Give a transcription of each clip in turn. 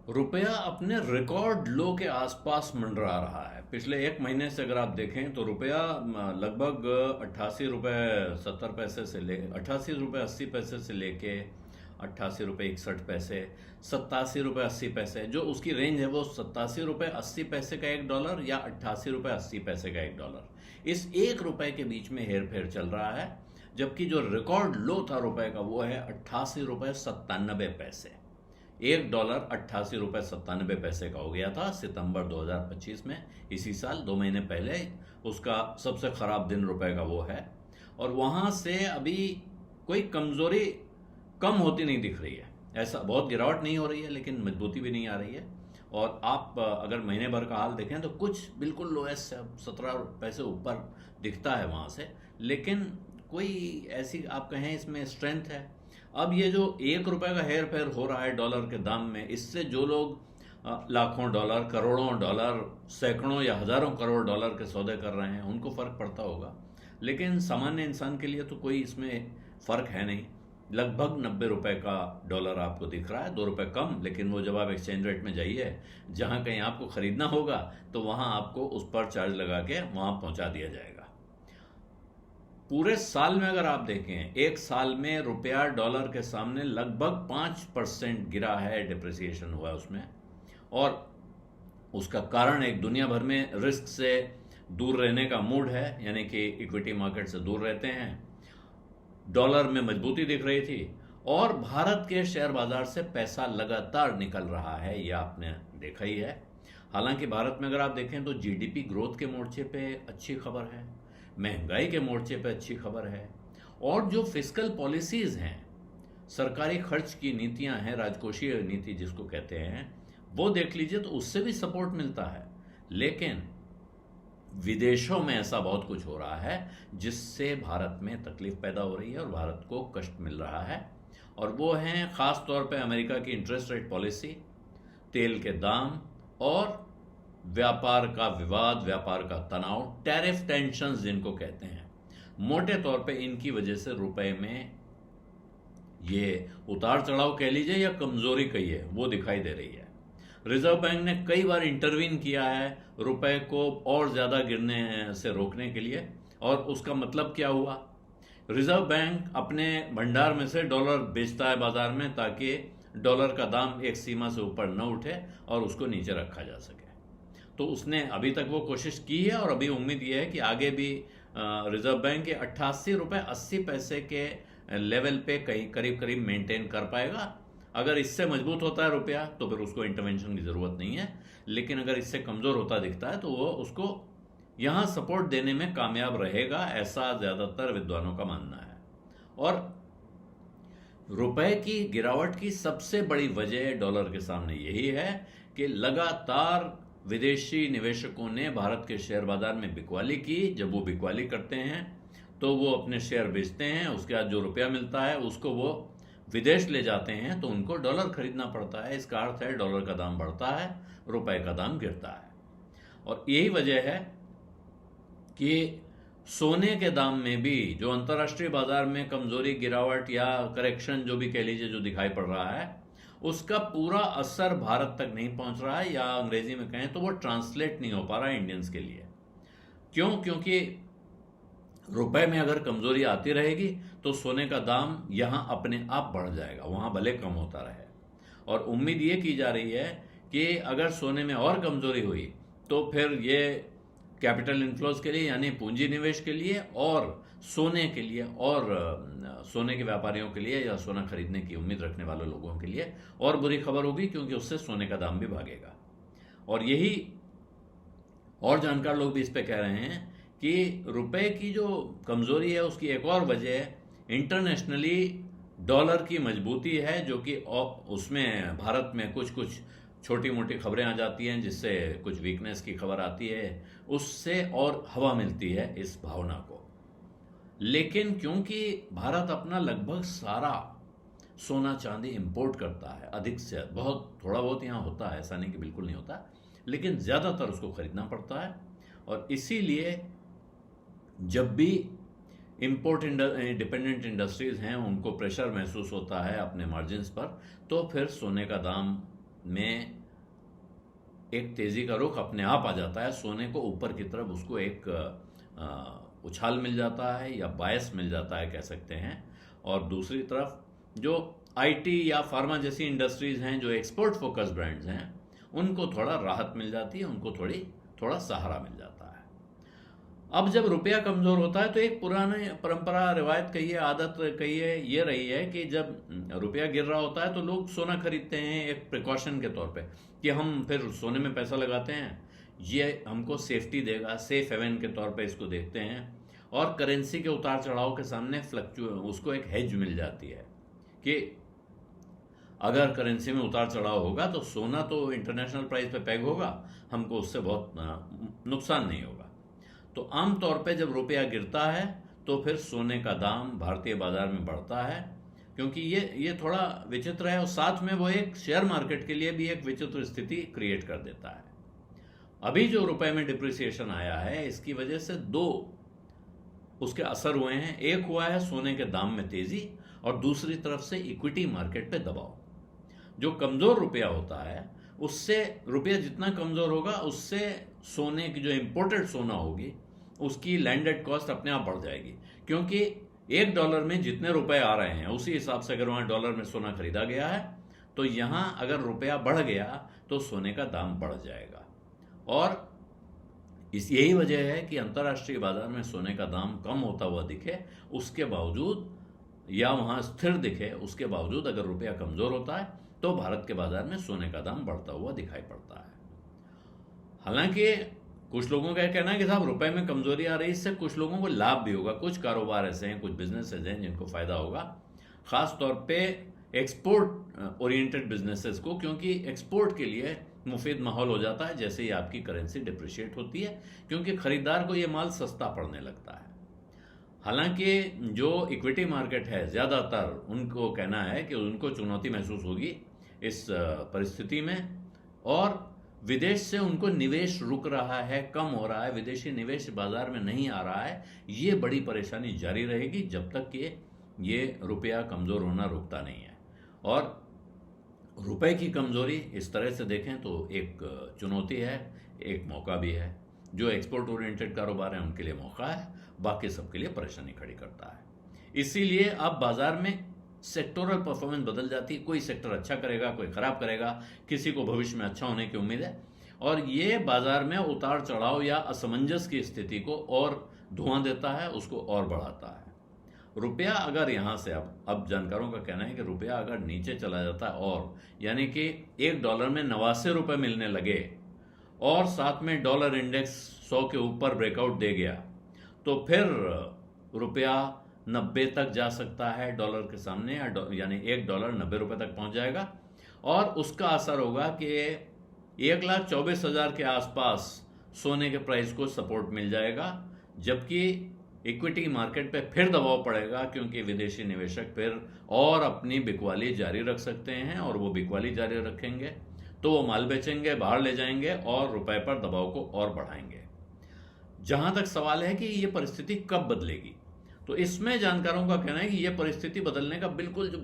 रुपया अपने रिकॉर्ड लो के आसपास मंडरा रहा है। पिछले एक महीने से अगर आप देखें तो रुपया लगभग 88 रुपये 70 पैसे से ले 88 रुपये 80 पैसे से लेके 88 रुपये 61 पैसे, 87 रुपये 80 पैसे, जो उसकी रेंज है वो 87 रुपये 80 पैसे का $1 या 88 रुपये 80 पैसे का $1। इस $1 के बीच में हेर फेर चल रहा है, जबकि जो रिकॉर्ड लो था रुपए का वो है 88 रुपये 97 पैसे। $1 88 रुपये 97 पैसे का हो गया था सितंबर 2025 में। इसी साल 2 महीने पहले उसका सबसे खराब दिन रुपए का वो है। और वहां से अभी कोई कमजोरी कम होती नहीं दिख रही है। ऐसा बहुत गिरावट नहीं हो रही है, लेकिन मजबूती भी नहीं आ रही है। और आप अगर महीने भर का हाल देखें तो कुछ बिल्कुल लोएस्ट 17 पैसे ऊपर दिखता है वहां से, लेकिन कोई ऐसी आप कहें इसमें स्ट्रेंथ है। अब ये जो $1 का हेर फेर हो रहा है डॉलर के दाम में, इससे जो लोग लाखों डॉलर, करोड़ों डॉलर, सैकड़ों या हजारों करोड़ डॉलर के सौदे कर रहे हैं, उनको फर्क पड़ता होगा। लेकिन सामान्य इंसान के लिए तो कोई इसमें फर्क है नहीं। लगभग $90 का डॉलर आपको दिख रहा है, $2 कम। लेकिन वो जब आप एक्सचेंज रेट में जाइए, जहां कहीं आपको खरीदना होगा, तो वहां आपको उस पर चार्ज लगा के वहां पहुंचा दिया जाएगा। पूरे साल में अगर आप देखें, एक साल में रुपया डॉलर के सामने लगभग 5% गिरा है, डिप्रिसिएशन हुआ है उसमें। और उसका कारण एक दुनिया भर में रिस्क से दूर रहने का मूड है, यानी कि इक्विटी मार्केट से दूर रहते हैं। डॉलर में मजबूती दिख रही थी और भारत के शेयर बाजार से पैसा लगातार निकल रहा है, यह आपने देखा ही है। हालांकि भारत में अगर आप देखें तो जीडीपी ग्रोथ के मोर्चे पे अच्छी खबर है, महंगाई के मोर्चे पे अच्छी खबर है, और जो फिस्कल पॉलिसीज हैं, सरकारी खर्च की नीतियां हैं, राजकोषीय नीति जिसको कहते हैं, वो देख लीजिए तो उससे भी सपोर्ट मिलता है। लेकिन विदेशों में ऐसा बहुत कुछ हो रहा है जिससे भारत में तकलीफ पैदा हो रही है और भारत को कष्ट मिल रहा है। और वो हैं खास तौर पे अमेरिका की इंटरेस्ट रेट पॉलिसी, तेल के दाम और व्यापार का विवाद, व्यापार का तनाव, टैरिफ टेंशंस जिनको कहते हैं। मोटे तौर पे इनकी वजह से रुपए में ये उतार चढ़ाव कह लीजिए या कमजोरी कहिए, वो दिखाई दे रही है। रिजर्व बैंक ने कई बार इंटरवीन किया है रुपए को और ज्यादा गिरने से रोकने के लिए। और उसका मतलब क्या हुआ? रिजर्व बैंक अपने भंडार में से डॉलर बेचता है बाजार में, ताकि डॉलर का दाम एक सीमा से ऊपर न उठे और उसको नीचे रखा जा सके। तो उसने अभी तक वो कोशिश की है, और अभी उम्मीद ये है कि आगे भी रिजर्व बैंक के 88 रुपये 80 पैसे के लेवल पे कहीं करीब करीब मेंटेन कर पाएगा। अगर इससे मजबूत होता है रुपया तो फिर उसको इंटरवेंशन की जरूरत नहीं है, लेकिन अगर इससे कमजोर होता दिखता है तो वो उसको यहां सपोर्ट देने में कामयाब रहेगा, ऐसा ज्यादातर विद्वानों का मानना है। और रुपए की गिरावट की सबसे बड़ी वजह डॉलर के सामने यही है कि लगातार विदेशी निवेशकों ने भारत के शेयर बाजार में बिकवाली की। जब वो बिकवाली करते हैं तो वो अपने शेयर बेचते हैं, उसके बाद जो रुपया मिलता है उसको वो विदेश ले जाते हैं, तो उनको डॉलर खरीदना पड़ता है। इसका अर्थ है डॉलर का दाम बढ़ता है, रुपए का दाम गिरता है। और यही वजह है कि सोने के दाम में भी जो अंतर्राष्ट्रीय बाजार में कमजोरी, गिरावट या करेक्शन जो भी कह लीजिए जो दिखाई पड़ रहा है, उसका पूरा असर भारत तक नहीं पहुंच रहा है, या अंग्रेजी में कहें तो वो ट्रांसलेट नहीं हो पा रहा है इंडियंस के लिए। क्यों? क्योंकि रुपए में अगर कमजोरी आती रहेगी तो सोने का दाम यहां अपने आप बढ़ जाएगा, वहां भले कम होता रहे। और उम्मीद ये की जा रही है कि अगर सोने में और कमजोरी हुई तो फिर ये कैपिटल इन्फ्लोज के लिए, यानी पूंजी निवेश के लिए, और सोने के लिए, और सोने के व्यापारियों के लिए या सोना खरीदने की उम्मीद रखने वाले लोगों के लिए और बुरी खबर होगी, क्योंकि उससे सोने का दाम भी भागेगा। और यही और जानकार लोग भी इस पे कह रहे हैं कि रुपए की जो कमजोरी है उसकी एक और वजह इंटरनेशनली डॉलर की मजबूती है, जो कि उसमें भारत में कुछ कुछ छोटी मोटी खबरें आ जाती हैं जिससे कुछ वीकनेस की खबर आती है, उससे और हवा मिलती है इस भावना को। लेकिन क्योंकि भारत अपना लगभग सारा सोना चांदी इंपोर्ट करता है, अधिक से बहुत, थोड़ा बहुत यहाँ होता है, ऐसा नहीं कि बिल्कुल नहीं होता, लेकिन ज्यादातर उसको खरीदना पड़ता है। और इसीलिए जब भी इंपोर्ट डिपेंडेंट इंडस्ट्रीज हैं उनको प्रेशर महसूस होता है अपने मार्जिन्स पर, तो फिर सोने का दाम में एक तेजी का रुख अपने आप आ जाता है, सोने को ऊपर की तरफ उसको एक उछाल मिल जाता है या बायस मिल जाता है कह सकते हैं। और दूसरी तरफ जो आईटी या फार्मा जैसी इंडस्ट्रीज हैं, जो एक्सपोर्ट फोकस ब्रांड्स हैं, उनको थोड़ा राहत मिल जाती है, उनको थोड़ा सहारा मिल जाता है। अब जब रुपया कमजोर होता है तो एक पुरानी परंपरा, रिवायत कहिए, आदत कहिए, ये रही है कि जब रुपया गिर रहा होता है तो लोग सोना खरीदते हैं एक प्रिकॉशन के तौर पे कि हम फिर सोने में पैसा लगाते हैं, ये हमको सेफ्टी देगा, सेफ हेवन के तौर पे इसको देखते हैं। और करेंसी के उतार चढ़ाव के सामने उसको एक हेज मिल जाती है कि अगर करेंसी में उतार चढ़ाव होगा तो सोना तो इंटरनेशनल प्राइस पे पेग होगा, हमको उससे बहुत नुकसान नहीं होगा। तो आमतौर पे जब रुपया गिरता है तो फिर सोने का दाम भारतीय बाजार में बढ़ता है, क्योंकि ये थोड़ा विचित्र है और साथ में वो एक शेयर मार्केट के लिए भी एक विचित्र स्थिति क्रिएट कर देता है। अभी जो रुपए में डिप्रिसिएशन आया है, इसकी वजह से दो उसके असर हुए हैं। एक हुआ है सोने के दाम में तेजी, और दूसरी तरफ से इक्विटी मार्केट पे दबाव। जो कमजोर रुपया होता है, उससे रुपया जितना कमजोर होगा उससे सोने की जो इंपोर्टेड सोना होगी उसकी लैंडेड कॉस्ट अपने आप बढ़ जाएगी, क्योंकि $1 में जितने रुपए आ रहे हैं उसी हिसाब से अगर वहां डॉलर में सोना खरीदा गया है तो यहां अगर रुपया बढ़ गया तो सोने का दाम बढ़ जाएगा। और यही वजह है कि अंतर्राष्ट्रीय बाजार में सोने का दाम कम होता हुआ दिखे, उसके बावजूद, या वहां स्थिर दिखे उसके बावजूद, अगर रुपया कमजोर होता है तो भारत के बाजार में सोने का दाम बढ़ता हुआ दिखाई पड़ता है। हालांकि कुछ लोगों का कहना है कि साहब रुपए में कमजोरी आ रही, इससे कुछ लोगों को लाभ भी होगा, कुछ कारोबार ऐसे हैं, कुछ बिजनेसेस हैं जिनको फायदा होगा, खास तौर पे एक्सपोर्ट ओरिएंटेड बिजनेसेस को, क्योंकि एक्सपोर्ट के लिए मुफीद माहौल हो जाता है जैसे ही आपकी करेंसी डिप्रिशिएट होती है, क्योंकि खरीदार को ये माल सस्ता पड़ने लगता है। हालांकि जो इक्विटी मार्केट है, ज्यादातर उनको कहना है कि उनको चुनौती महसूस होगी इस परिस्थिति में, और विदेश से उनको निवेश रुक रहा है, कम हो रहा है, विदेशी निवेश बाजार में नहीं आ रहा है। ये बड़ी परेशानी जारी रहेगी जब तक कि ये रुपया कमजोर होना रुकता नहीं है। और रुपए की कमजोरी इस तरह से देखें तो एक चुनौती है, एक मौका भी है। जो एक्सपोर्ट ओरिएंटेड कारोबार है उनके लिए मौका है, बाकी सबके लिए परेशानी खड़ी करता है। इसीलिए अब बाजार में सेक्टोरल परफॉर्मेंस बदल जाती है, कोई सेक्टर अच्छा करेगा, कोई खराब करेगा, किसी को भविष्य में अच्छा होने की उम्मीद है, और ये बाजार में उतार चढ़ाव या असमंजस की स्थिति को और धुआं देता है, उसको और बढ़ाता है। रुपया अगर यहां से अब जानकारों का कहना है कि रुपया अगर नीचे चला जाता है, और यानी कि $1 में 89 रुपए मिलने लगे, और साथ में डॉलर इंडेक्स 100 के ऊपर ब्रेकआउट दे गया, तो फिर रुपया 90 तक जा सकता है डॉलर के सामने, यानी $1 90 रुपए तक पहुंच जाएगा। और उसका असर होगा कि 1,24,000 के आसपास सोने के प्राइस को सपोर्ट मिल जाएगा, जबकि इक्विटी मार्केट पे फिर दबाव पड़ेगा, क्योंकि विदेशी निवेशक फिर और अपनी बिकवाली जारी रख सकते हैं, और वो बिकवाली जारी रखेंगे तो वो माल बेचेंगे, बाहर ले जाएंगे और रुपए पर दबाव को और बढ़ाएंगे। जहां तक सवाल है कि ये परिस्थिति कब बदलेगी, तो इसमें जानकारों का कहना है कि यह परिस्थिति बदलने का बिल्कुल जो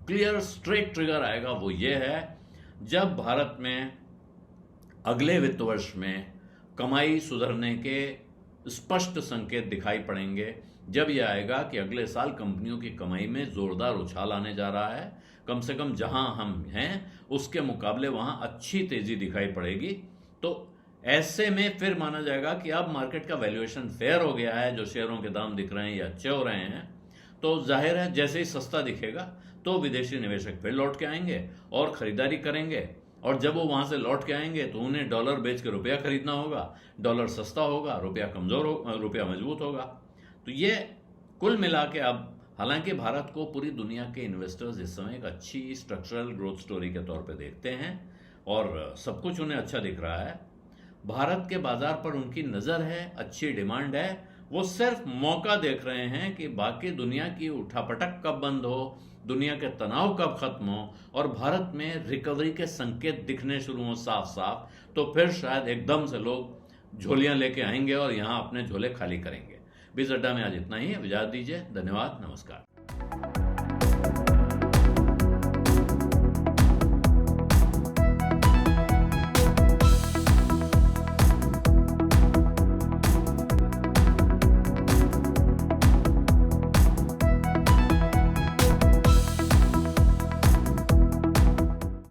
क्लियर स्ट्रेट ट्रिगर आएगा वो ये है जब भारत में अगले वित्त वर्ष में कमाई सुधरने के स्पष्ट संकेत दिखाई पड़ेंगे। जब यह आएगा कि अगले साल कंपनियों की कमाई में जोरदार उछाल आने जा रहा है, कम से कम जहां हम हैं उसके मुकाबले वहां अच्छी तेजी दिखाई पड़ेगी, तो ऐसे में फिर माना जाएगा कि अब मार्केट का वैल्यूएशन फेयर हो गया है, जो शेयरों के दाम दिख रहे हैं या अच्छे हो रहे हैं, तो जाहिर है जैसे ही सस्ता दिखेगा तो विदेशी निवेशक फिर लौट के आएंगे और खरीदारी करेंगे, और जब वो वहां से लौट के आएंगे तो उन्हें डॉलर बेच के रुपया खरीदना होगा, डॉलर सस्ता होगा, रुपया कमजोर हो, रुपया मजबूत होगा। तो ये कुल मिला के अब, हालांकि भारत को पूरी दुनिया के इन्वेस्टर्स इस समय एक अच्छी स्ट्रक्चरल ग्रोथ स्टोरी के तौर पे देखते हैं और सब कुछ उन्हें अच्छा दिख रहा है, भारत के बाजार पर उनकी नजर है, अच्छी डिमांड है, वो सिर्फ मौका देख रहे हैं कि बाकी दुनिया की उठापटक कब बंद हो, दुनिया के तनाव कब खत्म हो और भारत में रिकवरी के संकेत दिखने शुरू हो साफ साफ, तो फिर शायद एकदम से लोग झोलियां लेके आएंगे और यहां अपने झोले खाली करेंगे। बीज अड्डा में आज इतना ही, इजाजत दीजिए, धन्यवाद, नमस्कार।